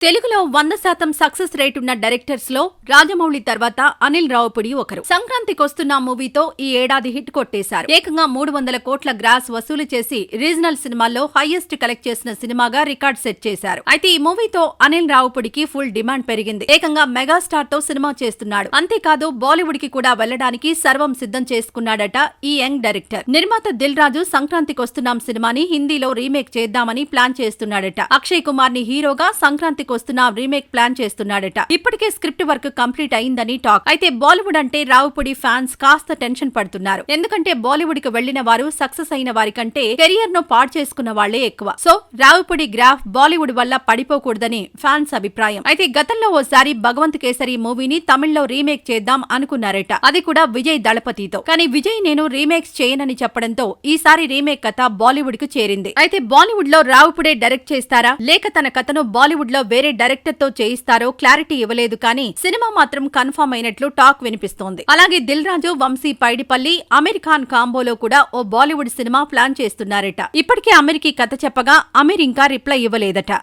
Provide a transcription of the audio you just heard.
తెలుగులో 100% success rate ఉన్న directors లో రాజమౌళి తర్వాత అనిల్ రావుపుడి ఒకరు. సంక్రాంతికొస్తున్న మూవీతో ఈ ఏడాది హిట్ కొట్టేశారు. ఏకంగా 300 కోట్ల గ్రాస్ వసూలు చేసి రీజనల్ సినిమాల్లో హైయెస్ట్ కలెక్ట్ చేసిన సినిమాగా రికార్డ్ సెట్ చేశారు. అయితే ఈ మూవీతో అనిల్ రావుపుడికి ఫుల్ డిమాండ్ పెరిగింది. ఏకంగా మెగాస్టార్ తో సినిమా చేస్తున్నాడు. అంతేకాదు బాలీవుడ్ కి కూడా వెళ్లడానికి సర్వం సిద్ధం చేసుకున్నాడట ఈ యంగ్ డైరెక్టర్. నిర్మాత దిల్ రాజు సంక్రాంతికొస్తున్నాం సినిమాని హిందీలో రీమేక్ చేద్దామని ప్లాన్ చేస్తున్నాడట. అక్షయ్ కుమార్ ని హీరోగా సంక్రాంతి వస్తున్న రీమేక్ ప్లాన్ చేస్తున్నాడట. ఇప్పటికే స్క్రిప్ట్ వర్క్ కంప్లీట్ అయిందని టాక్. అయితే బాలీవుడ్ అంటే రావుపుడి ఫ్యాన్స్ కాస్త టెన్షన్ పడుతున్నారు. ఎందుకంటే బాలీవుడ్ కి వెళ్లిన వారు సక్సెస్ అయిన వారి కంటే కెరియర్ ను పాడు చేసుకున్న వాళ్లే ఎక్కువ. సో రావుపుడి గ్రాఫ్ బాలీవుడ్ వల్ల పడిపోకూడదని ఫ్యాన్స్ అభిప్రాయం. అయితే గతంలో ఓసారి భగవంత్ కేసరి మూవీని తమిళ్లో రీమేక్ చేద్దాం అనుకున్నారట. అది కూడా విజయ్ దళపతితో. కానీ విజయ్ నేను రీమేక్స్ చేయనని చెప్పడంతో ఈసారి రీమేక్ కథ బాలీవుడ్ కు చేరింది. అయితే బాలీవుడ్ లో రావుపుడే డైరెక్ట్ చేస్తారా లేక తన కథను బాలీవుడ్ లో వేరే డైరెక్టర్ తో చేయిస్తారో క్లారిటీ ఇవ్వలేదు. కానీ సినిమా మాత్రం కన్ఫర్మ్ అయినట్లు టాక్ వినిపిస్తోంది. అలాగే దిల్ రాజు, వంశీ పైడిపల్లి, అమీర్ ఖాన్ కాంబోలో కూడా ఓ బాలీవుడ్ సినిమా ప్లాన్ చేస్తున్నారట. ఇప్పటికే అమీర్ కి కథ చెప్పగా అమీర్ ఇంకా రిప్లై ఇవ్వలేదట.